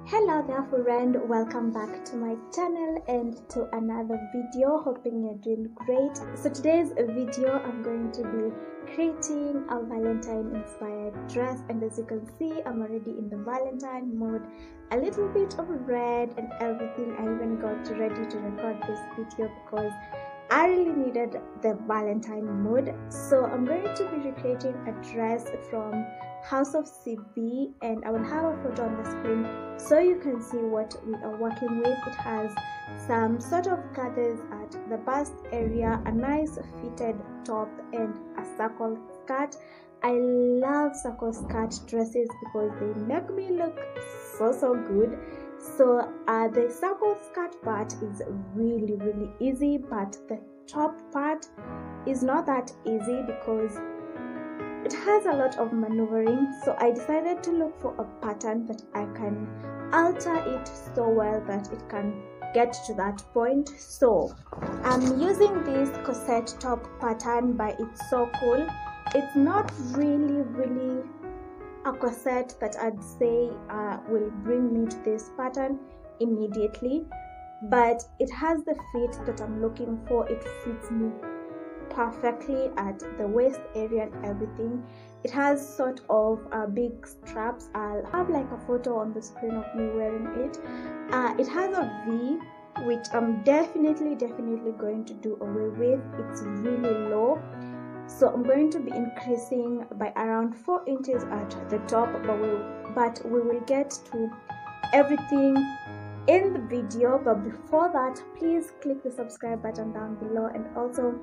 Hello there friend, welcome back to my channel and to another video. Hoping you're doing great. So today's video I'm going to be creating a Valentine inspired dress, and as you can see I'm already in the Valentine mode, a little bit of red and everything. I even got ready to record this video because I really needed the Valentine mood. So I'm going to be recreating a dress from House of CB, and I will have a photo on the screen so you can see what we are working with. It has some sort of gathers at the bust area, a nice fitted top, and a circle skirt. I love circle skirt dresses because they make me look so good. So the circle skirt part is really easy, but the top part is not that easy because it has a lot of maneuvering. So I decided to look for a pattern that I can alter it so well that it can get to that point. So I'm using this corset top pattern by It's So Cool. It's not really a corset that I'd say will bring me to this pattern immediately, but it has the fit that I'm looking for. It fits me perfectly at the waist area and everything. It has sort of big straps. I'll have like a photo on the screen of me wearing it. It has a V, which I'm definitely going to do away with. It's really low, so I'm going to be increasing by around 4 inches at the top, but we will get to everything in the video. But before that, please click the subscribe button down below and also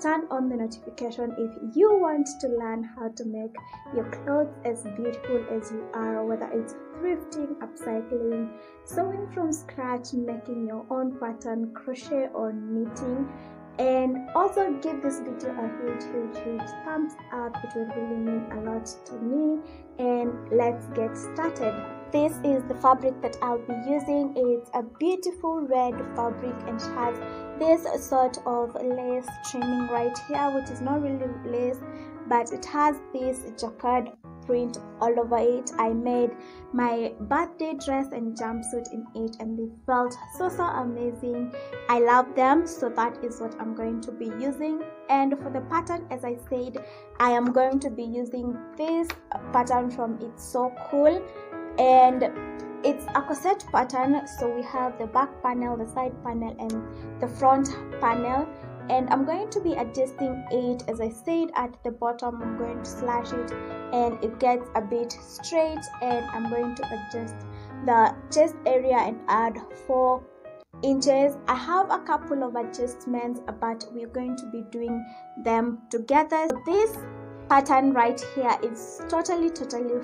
turn on the notification if you want to learn how to make your clothes as beautiful as you are, whether it's thrifting, upcycling, sewing from scratch, making your own pattern, crochet or knitting. And also give this video a huge thumbs up. It will really mean a lot to me. And let's get started. This is the fabric that I'll be using. It's a beautiful red fabric and it has this sort of lace trimming right here, which is not really lace, but it has this jacquard print all over it. I made my birthday dress and jumpsuit in it and they felt so amazing. I love them, so that is what I'm going to be using. And for the pattern, as I said, I am going to be using this pattern from It's So Cool, and it's a corset pattern. So we have the back panel, the side panel, and the front panel, and I'm going to be adjusting it. As I said, at the bottom I'm going to slash it and it gets a bit straight, and I'm going to adjust the chest area and add 4 inches. I have a couple of adjustments, but we're going to be doing them together. So this pattern right here is totally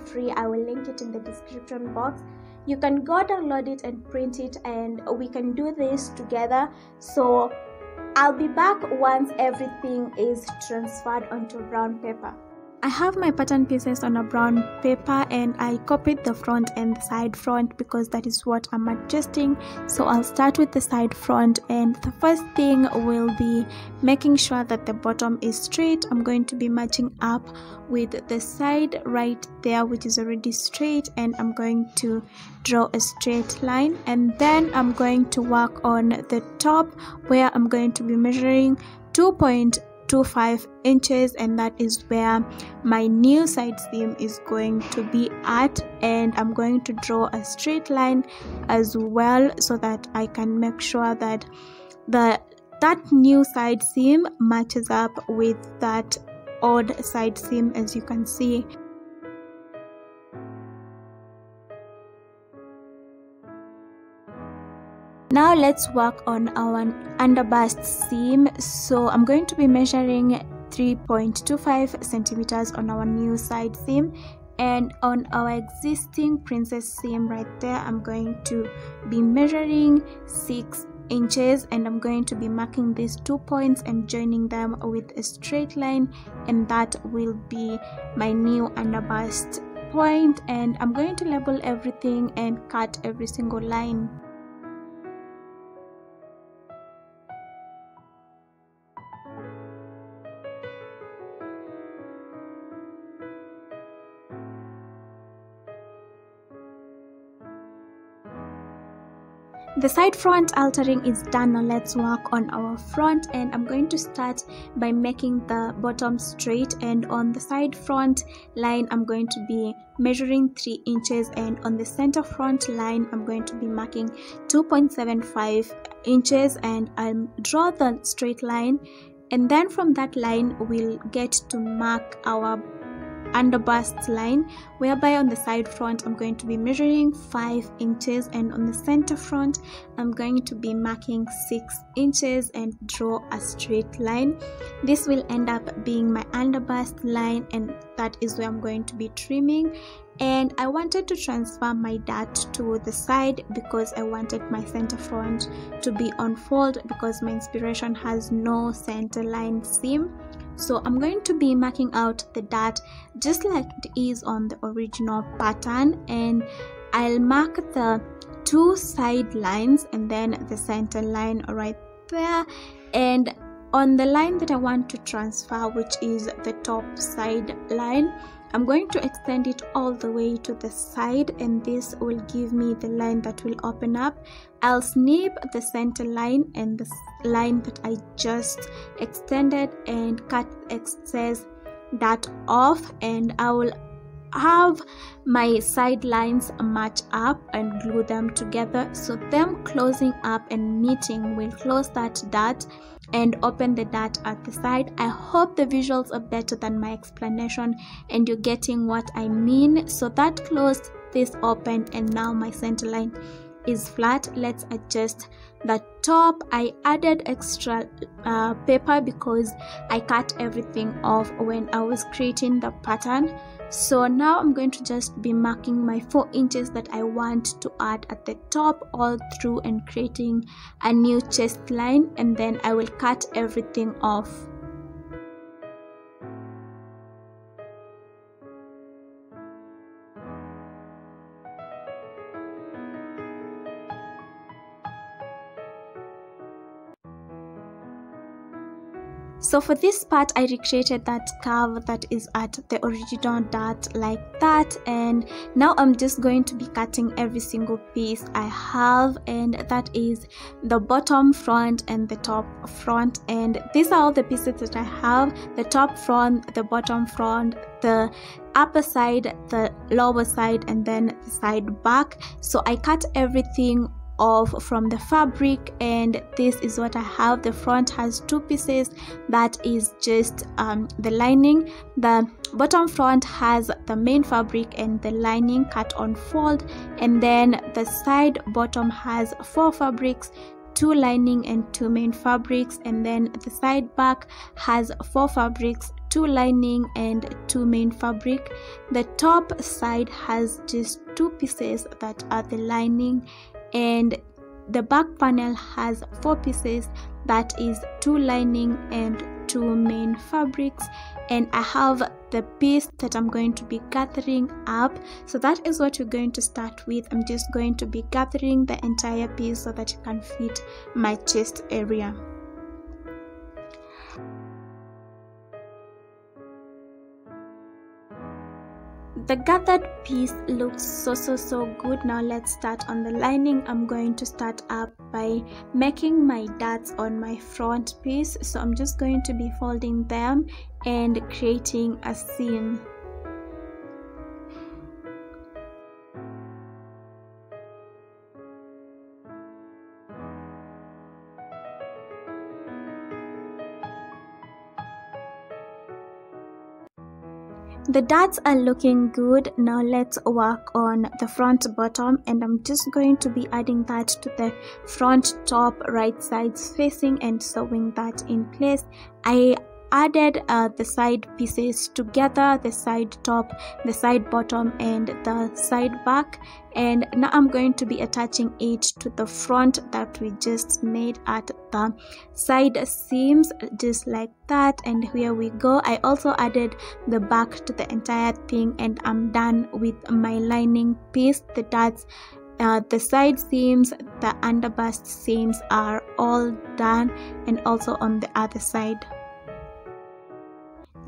free. I will link it in the description box. You can go download it and print it, and we can do this together. So I'll be back once everything is transferred onto brown paper. I have my pattern pieces on a brown paper and I copied the front and the side front because that is what I'm adjusting. So I'll start with the side front, and the first thing will be making sure that the bottom is straight. I'm going to be matching up with the side right there, which is already straight, and I'm going to draw a straight line, and then I'm going to work on the top where I'm going to be measuring 2.25 inches, and that is where my new side seam is going to be at. And I'm going to draw a straight line as well so that I can make sure that that new side seam matches up with that odd side seam, as you can see. Now let's work on our underbust seam. So I'm going to be measuring 3.25 centimeters on our new side seam, and on our existing princess seam right there I'm going to be measuring 6 inches, and I'm going to be marking these 2 points and joining them with a straight line, and that will be my new underbust point. And I'm going to label everything and cut every single line. The side front altering is done. Now let's work on our front, and I'm going to start by making the bottom straight, and on the side front line I'm going to be measuring 3 inches, and on the center front line I'm going to be marking 2.75 inches, and I'll draw the straight line, and then from that line we'll get to mark our underbust line, whereby on the side front I'm going to be measuring 5 inches, and on the center front I'm going to be marking 6 inches and draw a straight line. This will end up being my underbust line, and that is where I'm going to be trimming. And I wanted to transfer my dart to the side because I wanted my center front to be on fold, because my inspiration has no center line seam. So I'm going to be marking out the dart just like it is on the original pattern, and I'll mark the 2 side lines and then the center line right there. And on the line that I want to transfer, which is the top side line, I'm going to extend it all the way to the side, and this will give me the line that will open up. I'll snip the center line and the line that I just extended and cut excess that off, and I will have my side lines match up and glue them together, so them closing up and meeting will close that dart and open the dart at the side. I hope the visuals are better than my explanation and you're getting what I mean. So that closed this open, and now my center line is flat. Let's adjust the top. I added extra paper because I cut everything off when I was creating the pattern. So now I'm going to just be marking my 4 inches that I want to add at the top all through and creating a new chest line, and then I will cut everything off. So for this part, I recreated that curve that is at the original dart like that, and now I'm just going to be cutting every single piece I have, and that is the bottom front and the top front. And these are all the pieces that I have: the top front, the bottom front, the upper side, the lower side, and then the side back. So I cut everything off from the fabric, and this is what I have. The front has 2 pieces, that is just the lining. The bottom front has the main fabric and the lining cut on fold, and then the side bottom has 4 fabrics, 2 lining and 2 main fabrics, and then the side back has 4 fabrics, 2 lining and 2 main fabric. The top side has just 2 pieces that are the lining, and the back panel has 4 pieces, that is 2 lining and 2 main fabrics. And I have the piece that I'm going to be gathering up, so that is what we're going to start with. I'm just going to be gathering the entire piece so that it can fit my chest area. The gathered piece looks so good. Now let's start on the lining. I'm going to start up by making my darts on my front piece, so I'm just going to be folding them and creating a seam. The darts are looking good. Now let's work on the front bottom, and I'm just going to be adding that to the front top right sides facing and sewing that in place. I added the side pieces together, the side top, the side bottom, and the side back, and now I'm going to be attaching it to the front that we just made at the side seams, just like that. And here we go. I also added the back to the entire thing, and I'm done with my lining piece. The darts, the side seams, the underbust seams are all done, and also on the other side.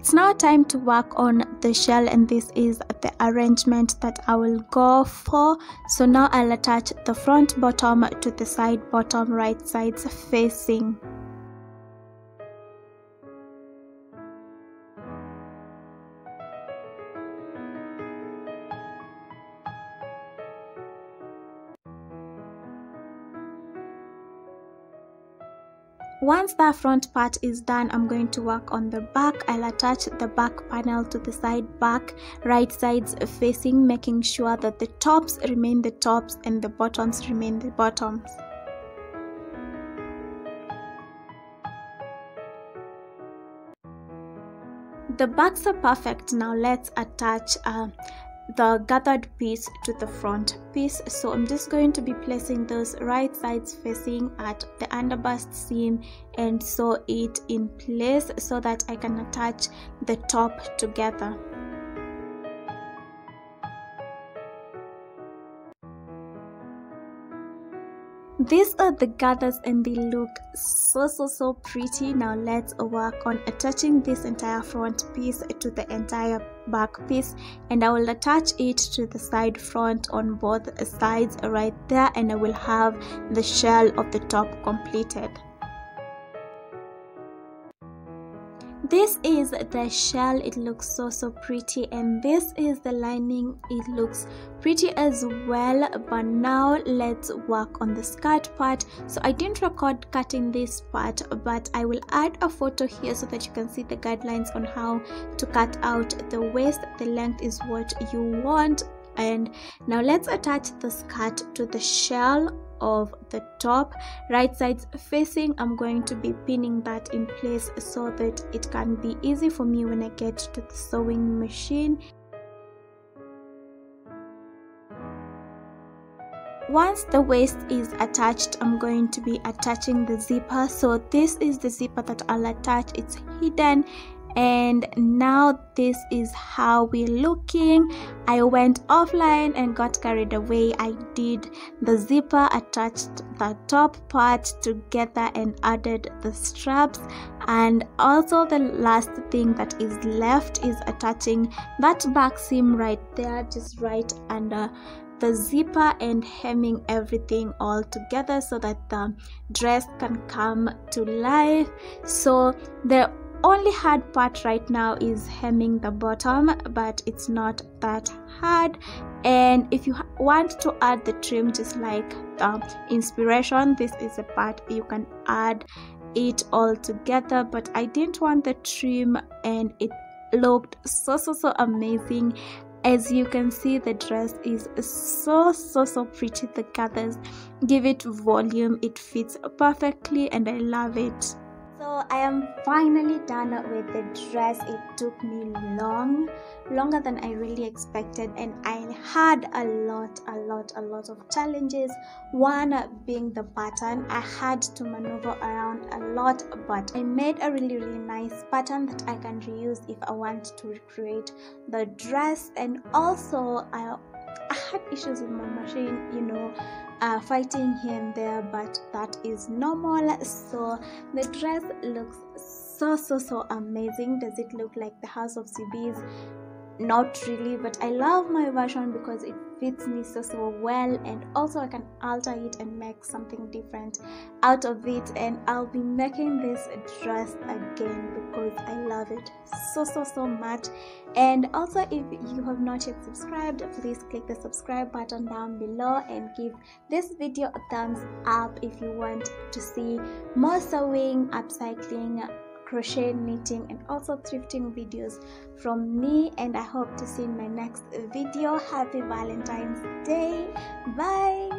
It's now time to work on the shell, and this is the arrangement that I will go for. So now I'll attach the front bottom to the side bottom, right sides facing. Once the front part is done, I'm going to work on the back. I'll attach the back panel to the side back, right sides facing, making sure that the tops remain the tops and the bottoms remain the bottoms. The backs are perfect. Now let's attach the gathered piece to the front piece. So I'm just going to be placing those right sides facing at the underbust seam and sew it in place so that I can attach the top together. These are the gathers and they look so pretty. Now let's work on attaching this entire front piece to the entire back piece, and I will attach it to the side front on both sides right there, and I will have the shell of the top completed. This is the shell. It looks so pretty, and this is the lining. It looks pretty as well. But now let's work on the skirt part. So I didn't record cutting this part, but I will add a photo here so that you can see the guidelines on how to cut out the waist. The length is what you want. And now let's attach the skirt to the shell of the top, right sides facing. I'm going to be pinning that in place so that it can be easy for me when I get to the sewing machine. Once the waist is attached, I'm going to be attaching the zipper. So this is the zipper that I'll attach. It's hidden. And now this is how we're looking. I went offline and got carried away. I did the zipper, attached the top part together and added the straps, and also the last thing that is left is attaching that back seam right there, just right under the zipper, and hemming everything all together so that the dress can come to life. So the only hard part right now is hemming the bottom, but it's not that hard. And if you want to add the trim, just like the inspiration, this is a part you can add it all together, but I didn't want the trim, and it looked so amazing. As you can see, the dress is so pretty. The gathers give it volume, it fits perfectly, and I love it. So I am finally done with the dress. It took me longer than I really expected, and I had a lot of challenges. One being the pattern. I had to maneuver around a lot, but I made a really nice pattern that I can reuse if I want to recreate the dress. And also I had issues with my machine, you know, fighting here and there, but that is normal. So the dress looks so amazing. Does it look like the House of CB's? Not really, but I love my version because it fits me so well, and also I can alter it and make something different out of it. And I'll be making this dress again because I love it so much. And also, if you have not yet subscribed, please click the subscribe button down below and give this video a thumbs up if you want to see more sewing, upcycling, crochet, knitting, and also thrifting videos from me. And I hope to see you in my next video. Happy Valentine's Day. Bye.